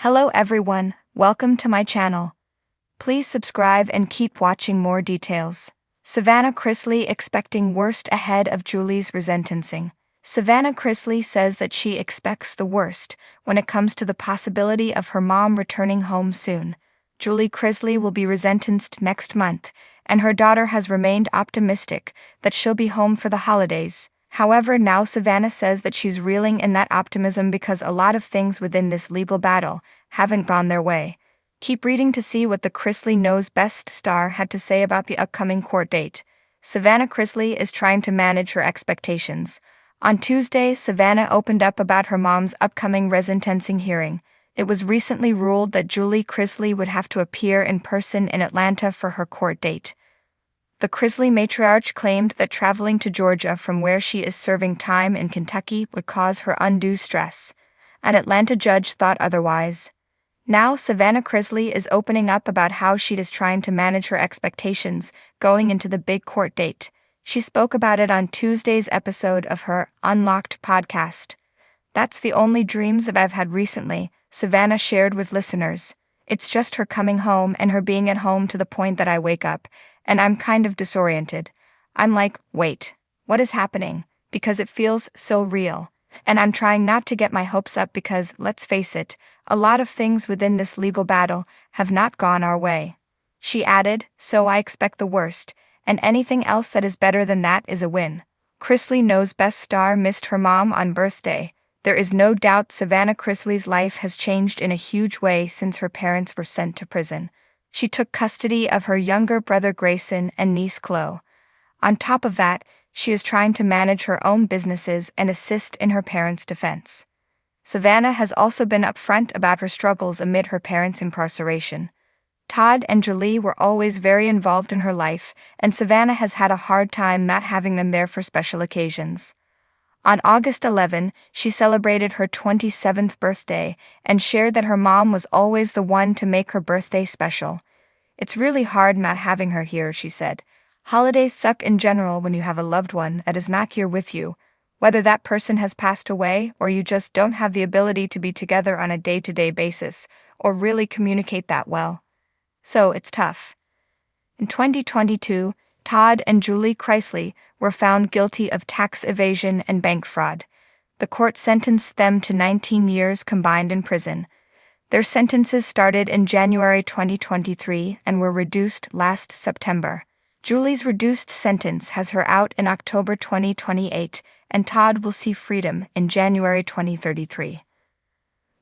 Hello everyone, welcome to my channel. Please subscribe and keep watching more details. Savannah Chrisley expecting worst ahead of Julie's resentencing. Savannah Chrisley says that she expects the worst when it comes to the possibility of her mom returning home soon. Julie Chrisley will be resentenced next month, and her daughter has remained optimistic that she'll be home for the holidays. However, now Savannah says that she's reeling in that optimism because a lot of things within this legal battle haven't gone their way. Keep reading to see what the Chrisley Knows Best star had to say about the upcoming court date. Savannah Chrisley is trying to manage her expectations. On Tuesday, Savannah opened up about her mom's upcoming resentencing hearing. It was recently ruled that Julie Chrisley would have to appear in person in Atlanta for her court date. The Chrisley matriarch claimed that traveling to Georgia from where she is serving time in Kentucky would cause her undue stress. An Atlanta judge thought otherwise. Now Savannah Chrisley is opening up about how she is trying to manage her expectations going into the big court date. She spoke about it on Tuesday's episode of her Unlocked podcast. "That's the only dreams that I've had recently," Savannah shared with listeners. "It's just her coming home and her being at home to the point that I wake up, and I'm kind of disoriented. I'm like, wait, what is happening? Because it feels so real. And I'm trying not to get my hopes up because, let's face it, a lot of things within this legal battle have not gone our way." She added, "So I expect the worst, and anything else that is better than that is a win." Chrisley Knows Best star missed her mom on birthday. There is no doubt Savannah Chrisley's life has changed in a huge way since her parents were sent to prison. She took custody of her younger brother Grayson and niece Chloe. On top of that, she is trying to manage her own businesses and assist in her parents' defense. Savannah has also been upfront about her struggles amid her parents' incarceration. Todd and Julie were always very involved in her life, and Savannah has had a hard time not having them there for special occasions. On August 11, she celebrated her 27th birthday and shared that her mom was always the one to make her birthday special. "It's really hard not having her here," she said. "Holidays suck in general when you have a loved one that is not here with you, whether that person has passed away or you just don't have the ability to be together on a day-to-day basis or really communicate that well. So it's tough." In 2022, Todd and Julie Chrisley were found guilty of tax evasion and bank fraud. The court sentenced them to 19 years combined in prison. Their sentences started in January 2023 and were reduced last September. Julie's reduced sentence has her out in October 2028, and Todd will see freedom in January 2033.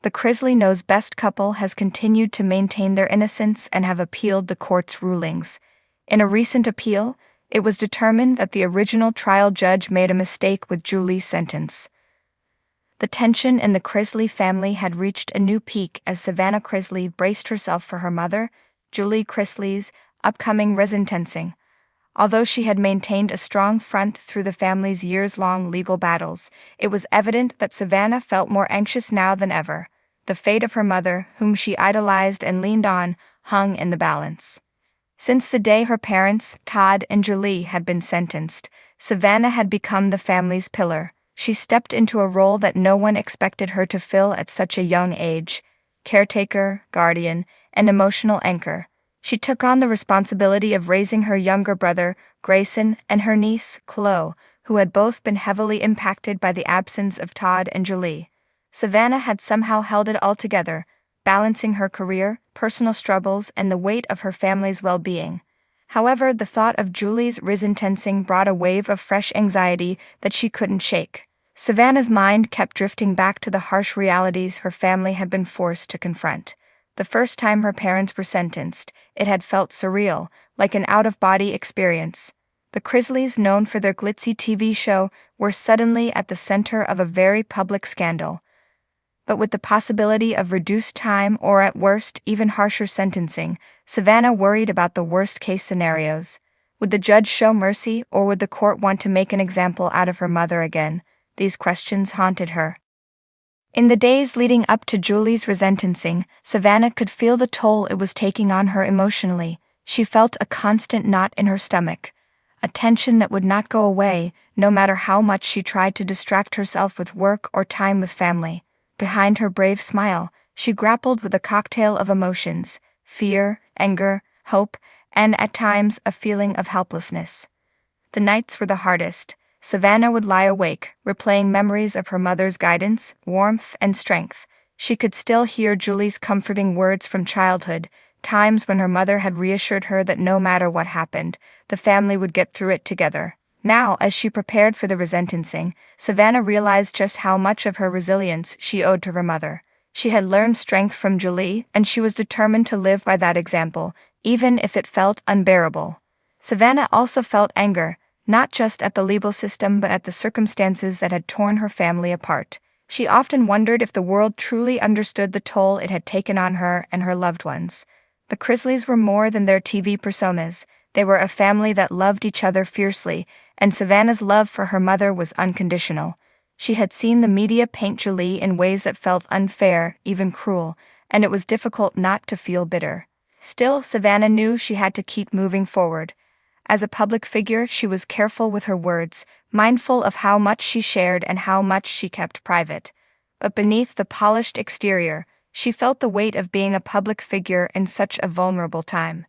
The Chrisley Knows Best couple has continued to maintain their innocence and have appealed the court's rulings. In a recent appeal, it was determined that the original trial judge made a mistake with Julie's sentence. The tension in the Chrisley family had reached a new peak as Savannah Chrisley braced herself for her mother, Julie Chrisley's, upcoming resentencing. Although she had maintained a strong front through the family's years-long legal battles, it was evident that Savannah felt more anxious now than ever. The fate of her mother, whom she idolized and leaned on, hung in the balance. Since the day her parents, Todd and Julie, had been sentenced, Savannah had become the family's pillar. She stepped into a role that no one expected her to fill at such a young age: caretaker, guardian, and emotional anchor. She took on the responsibility of raising her younger brother, Grayson, and her niece, Chloe, who had both been heavily impacted by the absence of Todd and Julie. Savannah had somehow held it all together, balancing her career, personal struggles, and the weight of her family's well-being. However, the thought of Julie's resentencing brought a wave of fresh anxiety that she couldn't shake. Savannah's mind kept drifting back to the harsh realities her family had been forced to confront. The first time her parents were sentenced, it had felt surreal, like an out-of-body experience. The Chrisleys, known for their glitzy TV show, were suddenly at the center of a very public scandal. But with the possibility of reduced time or, at worst, even harsher sentencing, Savannah worried about the worst-case scenarios. Would the judge show mercy, or would the court want to make an example out of her mother again? These questions haunted her. In the days leading up to Julie's resentencing, Savannah could feel the toll it was taking on her emotionally. She felt a constant knot in her stomach, a tension that would not go away, no matter how much she tried to distract herself with work or time with family. Behind her brave smile, She grappled with a cocktail of emotions: fear, anger, hope, and at times a feeling of helplessness. The nights were the hardest. Savannah would lie awake, replaying memories of her mother's guidance, warmth, and strength. She could still hear Julie's comforting words from childhood, times when her mother had reassured her that no matter what happened, the family would get through it together. Now, as she prepared for the resentencing, Savannah realized just how much of her resilience she owed to her mother. She had learned strength from Julie, and she was determined to live by that example, even if it felt unbearable. Savannah also felt anger, not just at the legal system but at the circumstances that had torn her family apart. She often wondered if the world truly understood the toll it had taken on her and her loved ones. The Chrisleys were more than their TV personas. They were a family that loved each other fiercely, and Savannah's love for her mother was unconditional. She had seen the media paint Julie in ways that felt unfair, even cruel, and it was difficult not to feel bitter. Still, Savannah knew she had to keep moving forward. As a public figure, she was careful with her words, mindful of how much she shared and how much she kept private. But beneath the polished exterior, she felt the weight of being a public figure in such a vulnerable time.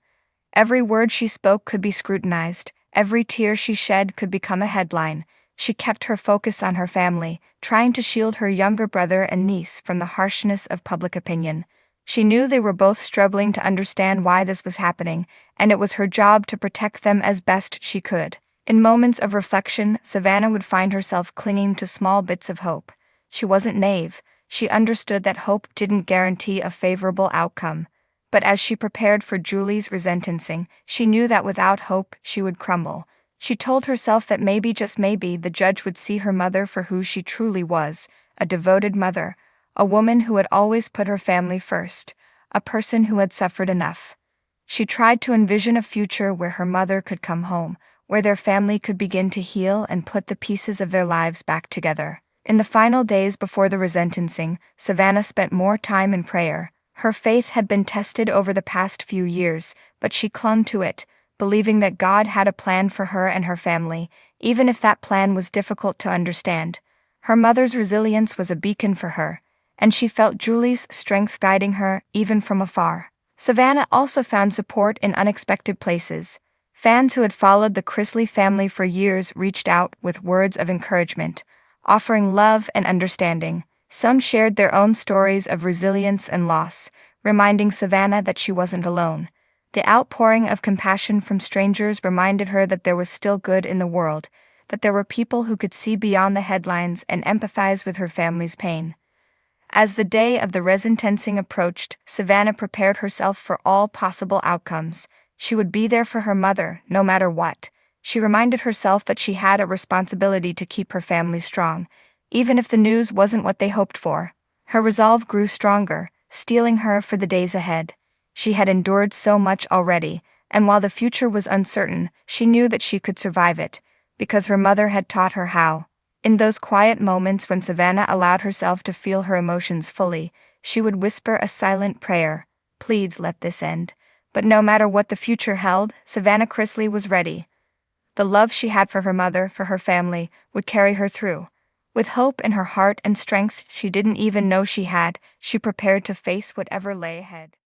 Every word she spoke could be scrutinized, every tear she shed could become a headline. She kept her focus on her family, trying to shield her younger brother and niece from the harshness of public opinion. She knew they were both struggling to understand why this was happening, and it was her job to protect them as best she could. In moments of reflection, Savannah would find herself clinging to small bits of hope. She wasn't naive. She understood that hope didn't guarantee a favorable outcome. But as she prepared for Julie's resentencing, she knew that without hope, she would crumble. She told herself that maybe, just maybe, the judge would see her mother for who she truly was, a devoted mother, a woman who had always put her family first, a person who had suffered enough. She tried to envision a future where her mother could come home, where their family could begin to heal and put the pieces of their lives back together. In the final days before the resentencing, Savannah spent more time in prayer. Her faith had been tested over the past few years, but she clung to it, believing that God had a plan for her and her family, even if that plan was difficult to understand. Her mother's resilience was a beacon for her, and she felt Julie's strength guiding her, even from afar. Savannah also found support in unexpected places. Fans who had followed the Chrisley family for years reached out with words of encouragement, offering love and understanding. Some shared their own stories of resilience and loss, reminding Savannah that she wasn't alone. The outpouring of compassion from strangers reminded her that there was still good in the world, that there were people who could see beyond the headlines and empathize with her family's pain. As the day of the resentencing approached, Savannah prepared herself for all possible outcomes. She would be there for her mother, no matter what. She reminded herself that she had a responsibility to keep her family strong, even if the news wasn't what they hoped for. Her resolve grew stronger, steeling her for the days ahead. She had endured so much already, and while the future was uncertain, she knew that she could survive it, because her mother had taught her how. In those quiet moments when Savannah allowed herself to feel her emotions fully, she would whisper a silent prayer: "Please let this end." But no matter what the future held, Savannah Chrisley was ready. The love she had for her mother, for her family, would carry her through. With hope in her heart and strength she didn't even know she had, she prepared to face whatever lay ahead.